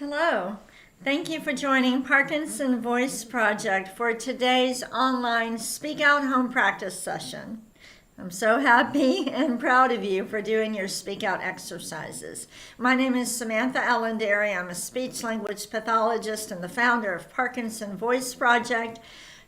Hello. Thank you for joining Parkinson Voice Project for today's online Speak Out Home Practice session. I'm so happy and proud of you for doing your Speak Out exercises. My name is Samantha Allendary. I'm a speech-language pathologist and the founder of Parkinson Voice Project.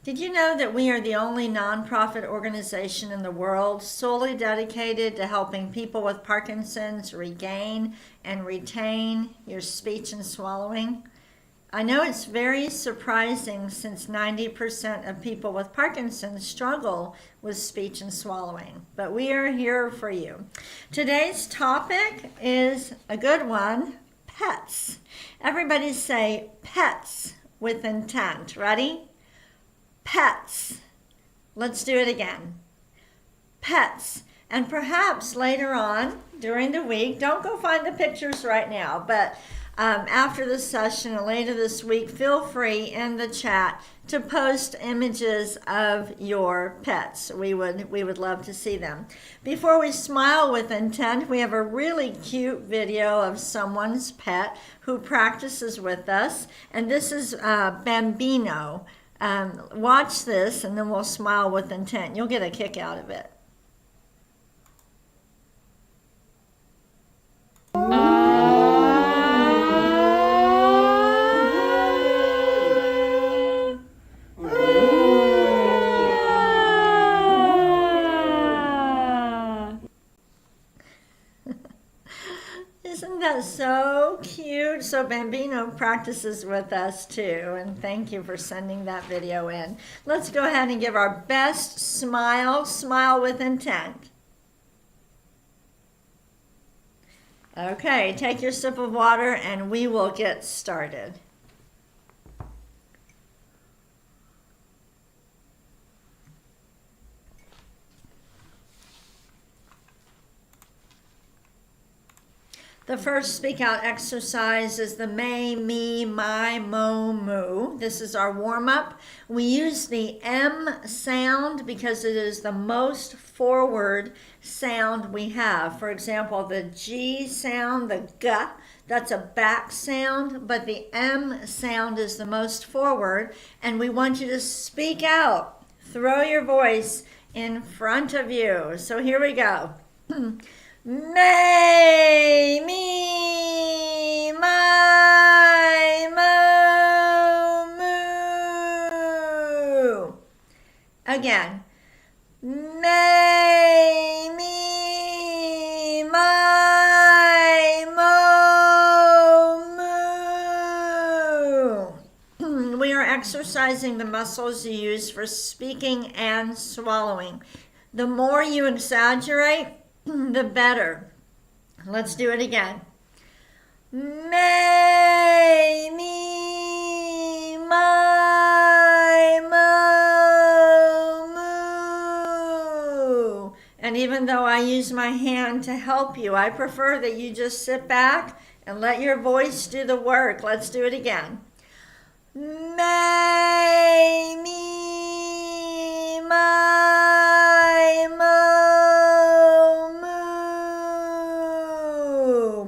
Did you know that we are the only nonprofit organization in the world solely dedicated to helping people with Parkinson's regain and retain your speech and swallowing? I know it's very surprising since 90% of people with Parkinson's struggle with speech and swallowing, but we are here for you. Today's topic is a good one, pets. Everybody say pets with intent. Ready? Pets. Let's do it again. Pets. And perhaps later on during the week, don't go find the pictures right now, but after the session and later this week, feel free in the chat to post images of your pets. We would love to see them. Before we smile with intent, we have a really cute video of someone's pet who practices with us, and this is Bambino. Watch this and then we'll smile with intent. You'll get a kick out of it. Isn't that so cute? So Bambino practices with us too, and thank you for sending that video in. Let's go ahead and give our best smile with intent. Okay, take your sip of water and we will get started. The first speak out exercise is the may, me, my, mo, moo. This is our warm up. We use the M sound because it is the most forward sound we have. For example, the G sound, the G, that's a back sound, but the M sound is the most forward, and we want you to speak out. Throw your voice in front of you. So here we go. May, me, my, mo, moo. Again. May, me, my, mo, moo. We are exercising the muscles you use for speaking and swallowing. The more you exaggerate, the better. Let's do it again. May, me, my, mo, moo. And even though I use my hand to help you, I prefer that you just sit back and let your voice do the work. Let's do it again. May, me, my, mo.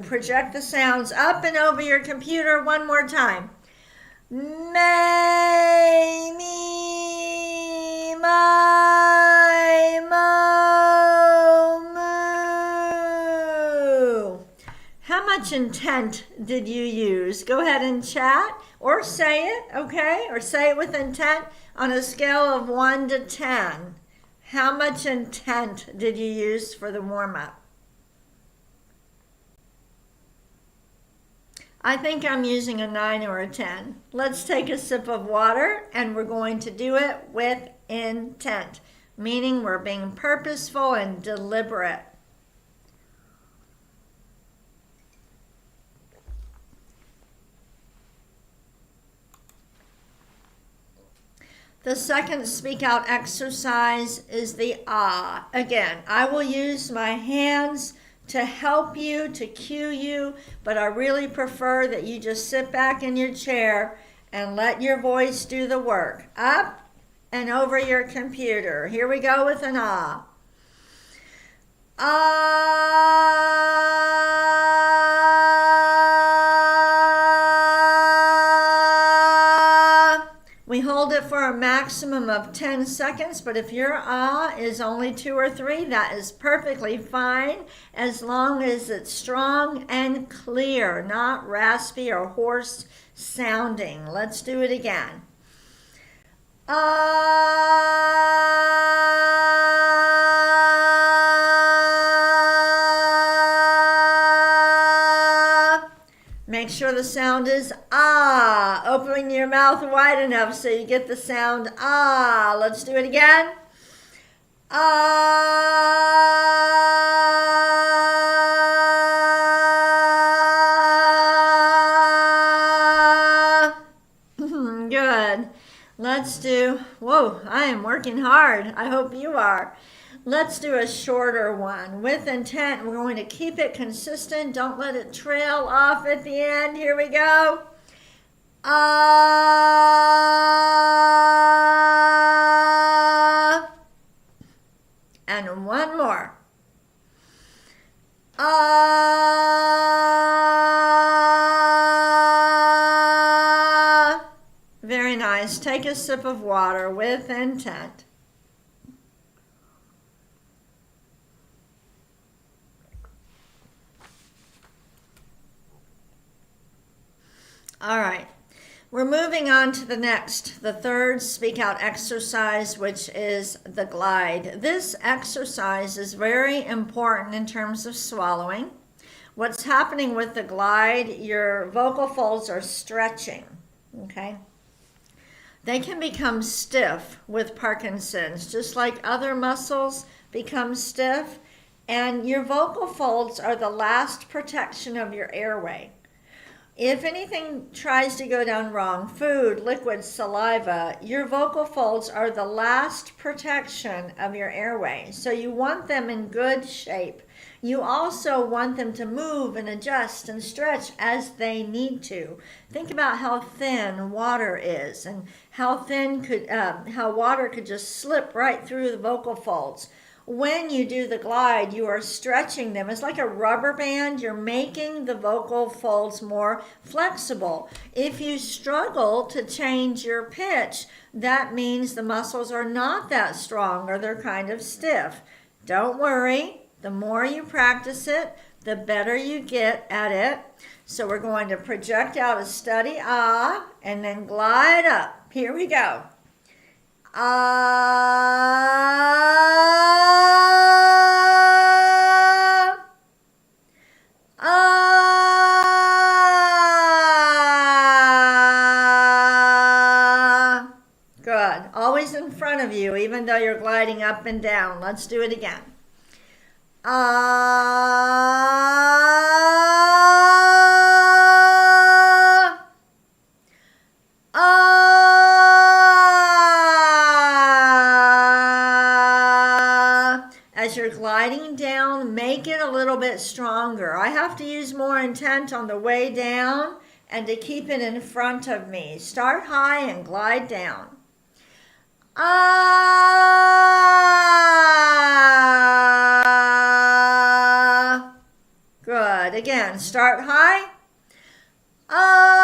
Project the sounds up and over your computer one more time. May, me, my, mo, moo. How much intent did you use? Go ahead and chat or say it, okay? Or say it with intent on a scale of 1 to 10. How much intent did you use for the warm-up? I think I'm using a 9 or a 10. Let's take a sip of water and we're going to do it with intent, meaning we're being purposeful and deliberate. The second speak out exercise is the ah. Again, I will use my hands to help you, to cue you, but I really prefer that you just sit back in your chair and let your voice do the work. Up and over your computer. Here we go with an ah. Ah. hold it for a maximum of 10 seconds, but if your ah is only 2 or 3, that is perfectly fine as long as it's strong and clear, not raspy or hoarse sounding. Let's do it again. Make sure the sound is ah. Opening your mouth wide enough so you get the sound ah. Let's do it again. Ah. Good. Let's do, whoa, I am working hard. I hope you are. Let's do a shorter one. With intent, we're going to keep it consistent. Don't let it trail off at the end. Here we go. Ah. And one more. Ah. Very nice. Take a sip of water with intent. All right, we're moving on to the third speak out exercise, which is the glide. This exercise is very important in terms of swallowing. What's happening with the glide, your vocal folds are stretching, okay? They can become stiff with Parkinson's, just like other muscles become stiff, and your vocal folds are the last protection of your airway. If anything tries to go down wrong, food, liquid, saliva, your vocal folds are the last protection of your airway. So you want them in good shape. You also want them to move and adjust and stretch as they need to. Think about how thin water is and how water could just slip right through the vocal folds. When you do the glide, you are stretching them. It's like a rubber band. You're making the vocal folds more flexible. If you struggle to change your pitch, that means the muscles are not that strong or they're kind of stiff. Don't worry. The more you practice it, the better you get at it. So we're going to project out a steady ah and then glide up. Here we go. Ah, ah. Good. Always in front of you, even though you're gliding up and down. Let's do it again. Ah, ah. As you're gliding down, make it a little bit stronger. I have to use more intent on the way down and to keep it in front of me. Start high and glide down. Ah. Good. Again, start high. Ah.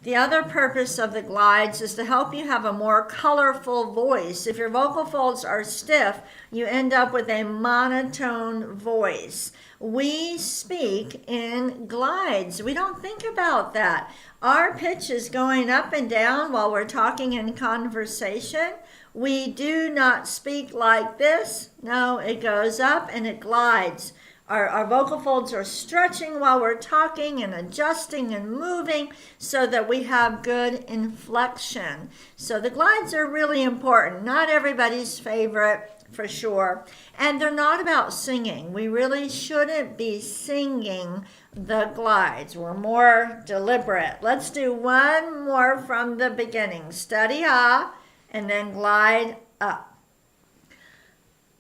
The other purpose of the glides is to help you have a more colorful voice. If your vocal folds are stiff, you end up with a monotone voice. We speak in glides. We don't think about that. Our pitch is going up and down while we're talking in conversation. We do not speak like this. No, it goes up and it glides. Our vocal folds are stretching while we're talking and adjusting and moving so that we have good inflection. So the glides are really important. Not everybody's favorite, for sure. And they're not about singing. We really shouldn't be singing the glides. We're more deliberate. Let's do one more from the beginning. Steady ah, and then glide up.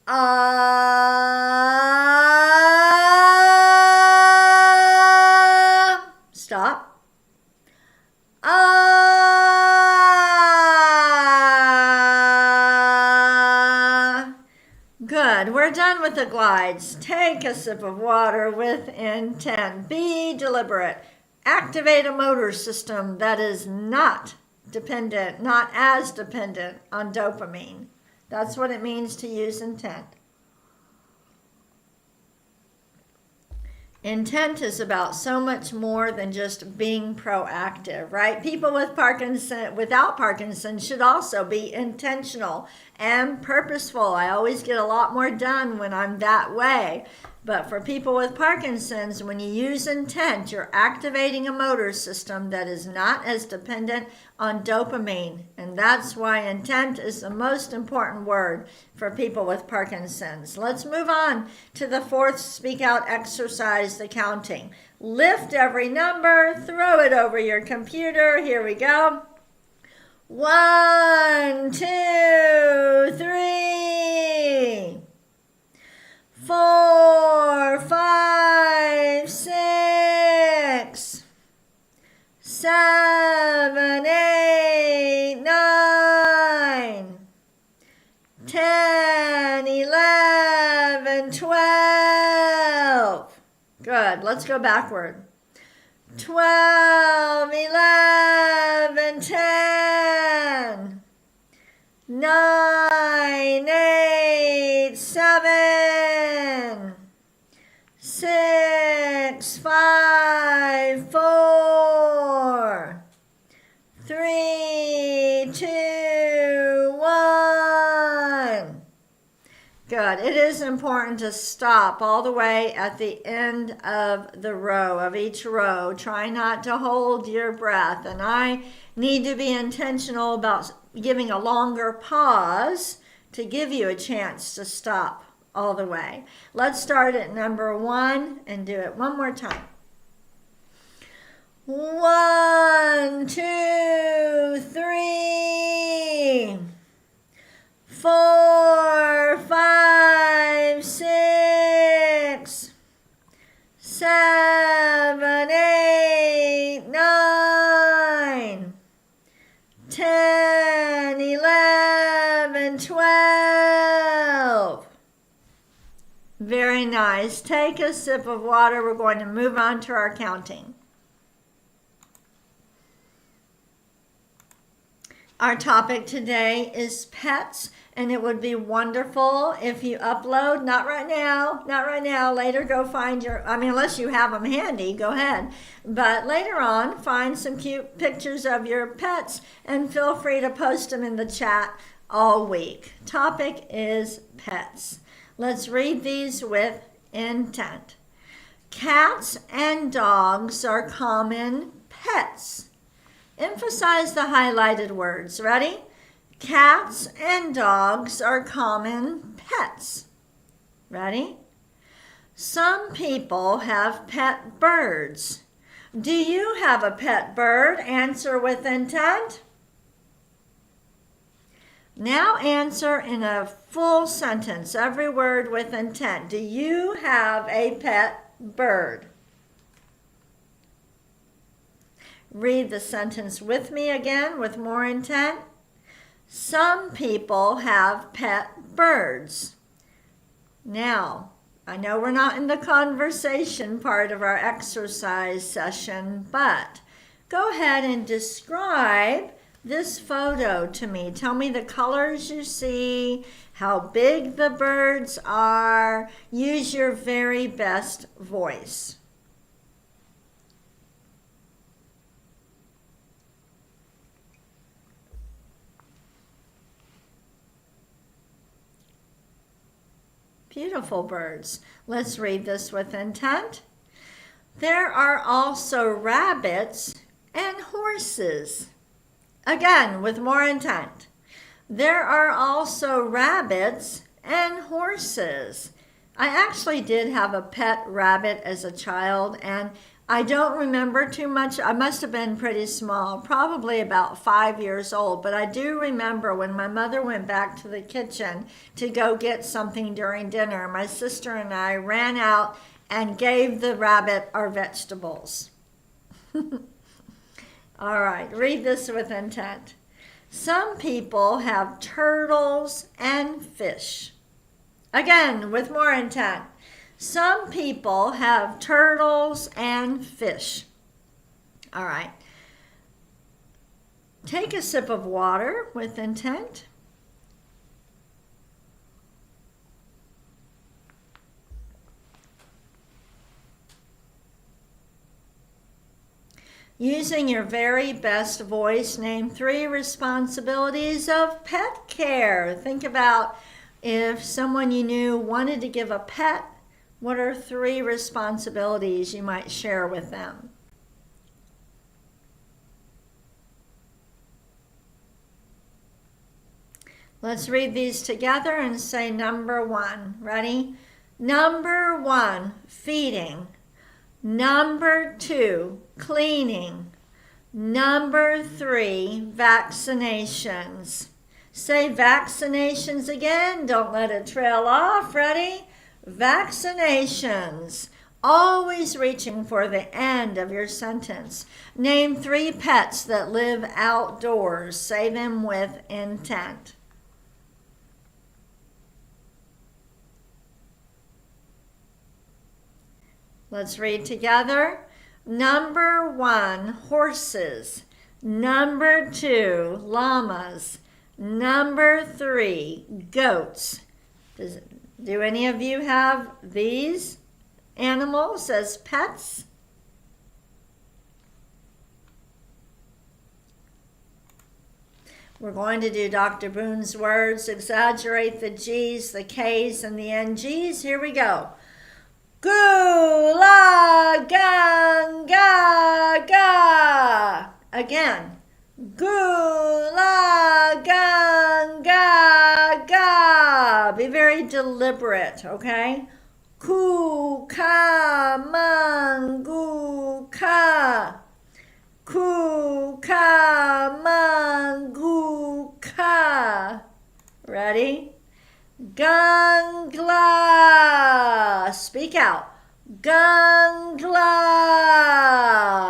Ah. Stop. Ah. Good. We're done with the glides. Take a sip of water with intent. Be deliberate. Activate a motor system that is not as dependent on dopamine. That's what it means to use intent. Intent is about so much more than just being proactive, right? People without Parkinson should also be intentional and purposeful. I always get a lot more done when I'm that way. But for people with Parkinson's, when you use intent, you're activating a motor system that is not as dependent on dopamine. And that's why intent is the most important word for people with Parkinson's. Let's move on to the fourth speak out exercise, the counting. Lift every number, throw it over your computer. Here we go. 1, 2, 3. 4, 5, 6, 7, 8, 9, 10, 11, 12. Good. Let's go backward. 12, 11, 10, 9, 8, 7, 6, 5, 4, 3, 2, 1. Good. It is important to stop all the way at the end of the row, of each row. Try not to hold your breath. And I need to be intentional about giving a longer pause to give you a chance to stop all the way. Let's start at number 1 and do it one more time. 1, 2, 3, 4, 5, 6, 7, 8, 9, 10, 11, 12. Very nice. Take a sip of water. We're going to move on to our counting. Our topic today is pets, and it would be wonderful if you upload, not right now, later go find unless you have them handy, go ahead. But later on, find some cute pictures of your pets and feel free to post them in the chat all week. Topic is pets. Let's read these with intent. Cats and dogs are common pets. Emphasize the highlighted words. Ready? Cats and dogs are common pets. Ready? Some people have pet birds. Do you have a pet bird? Answer with intent. Now answer in a full sentence, every word with intent. Do you have a pet bird? Read the sentence with me again with more intent. Some people have pet birds. Now, I know we're not in the conversation part of our exercise session, but go ahead and describe this photo to me. Tell me the colors you see, how big the birds are. Use your very best voice. Beautiful birds. Let's read this with intent. There are also rabbits and horses. Again, with more intent. There are also rabbits and horses. I actually did have a pet rabbit as a child, and I don't remember too much. I must have been pretty small, probably about 5 years old, but I do remember when my mother went back to the kitchen to go get something during dinner, my sister and I ran out and gave the rabbit our vegetables. All right, read this with intent. Some people have turtles and fish. Again, with more intent. Some people have turtles and fish. All right. Take a sip of water with intent. Using your very best voice, name 3 responsibilities of pet care. Think about if someone you knew wanted to give a pet, what are 3 responsibilities you might share with them? Let's read these together and say number 1. Ready? Number 1, feeding. Number 2, cleaning. Number 3, vaccinations. Say vaccinations again. Don't let it trail off. Ready? Vaccinations. Always reaching for the end of your sentence. Name 3 pets that live outdoors. Say them with intent. Let's read together. Number 1, horses. Number 2, llamas. Number 3, goats. Do any of you have these animals as pets? We're going to do Dr. Boone's words. Exaggerate the G's, the K's, and the NG's. Here we go. Gula gang ga ga. Again. Gula gang ga ga. Be very deliberate, okay? Ku ka mangu ka. Ku ka mangu ka. Ready? Gangla. Speak out. Gangla.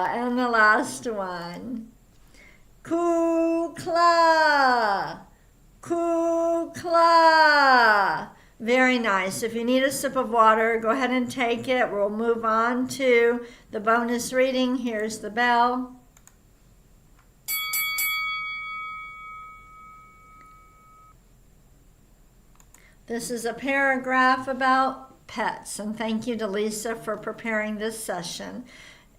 And the last one. Kukla. Kukla. Very nice. If you need a sip of water, go ahead and take it. We'll move on to the bonus reading. Here's the bell. This is a paragraph about pets, and thank you to Lisa for preparing this session.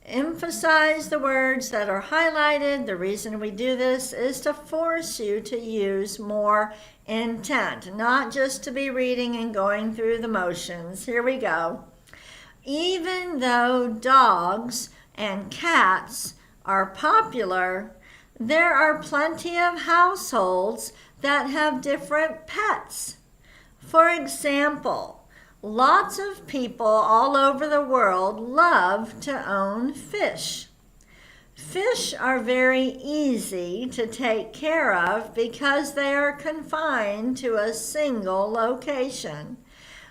Emphasize the words that are highlighted. The reason we do this is to force you to use more intent, not just to be reading and going through the motions. Here we go. Even though dogs and cats are popular, there are plenty of households that have different pets. For example, lots of people all over the world love to own fish. Fish are very easy to take care of because they are confined to a single location.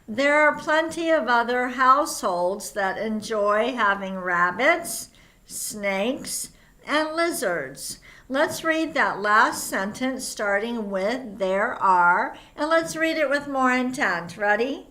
There are plenty of other households that enjoy having rabbits, snakes, and lizards. Let's read that last sentence starting with there are, and let's read it with more intent. Ready?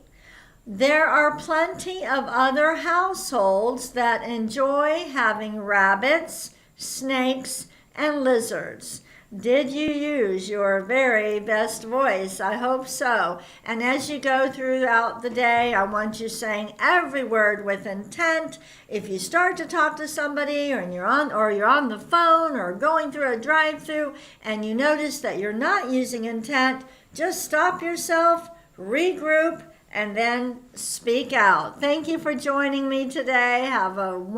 There are plenty of other households that enjoy having rabbits, snakes, and lizards. Did you use your very best voice? I hope so. And as you go throughout the day, I want you saying every word with intent. If you start to talk to somebody or you're on the phone or going through a drive-through and you notice that you're not using intent, just stop yourself, regroup, and then speak out. Thank you for joining me today. Have a wonderful